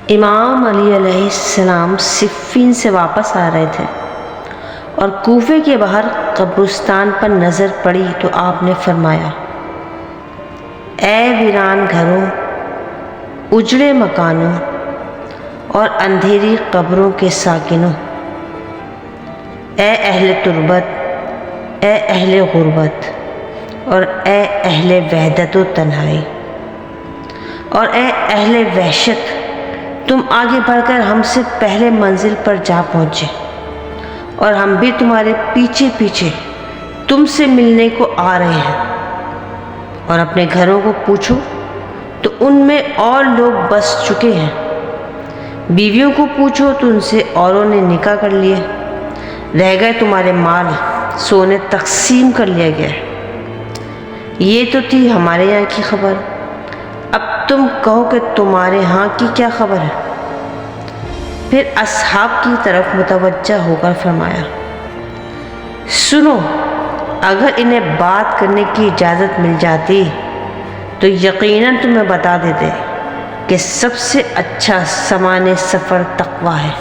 امام علی علیہ السلام صفین سے واپس آ رہے تھے اور کوفے کے باہر قبرستان پر نظر پڑی تو آپ نے فرمایا، اے ویران گھروں، اجڑے مکانوں اور اندھیری قبروں کے ساکنوں، اے اہل تربت، اے اہل غربت اور اے اہل وحدت و تنہائی اور اے اہل وحشت، تم آگے بڑھ کر ہم سے پہلے منزل پر جا پہنچے اور ہم بھی تمہارے پیچھے پیچھے تم سے ملنے کو آ رہے ہیں۔ اور اپنے گھروں کو پوچھو تو ان میں اور لوگ بس چکے ہیں، بیویوں کو پوچھو تو ان سے اوروں نے نکاح کر لیے، رہ گئے تمہارے مال، سونے تقسیم کر لیا گیا۔ یہ تو تھی ہمارے یہاں کی خبر، اب تم کہو کہ تمہارے ہاں کی کیا خبر ہے؟ پھر اصحاب کی طرف متوجہ ہو کر فرمایا، سنو، اگر انہیں بات کرنے کی اجازت مل جاتی تو یقیناً تمہیں بتا دیتے کہ سب سے اچھا سامان سفر تقویٰ ہے۔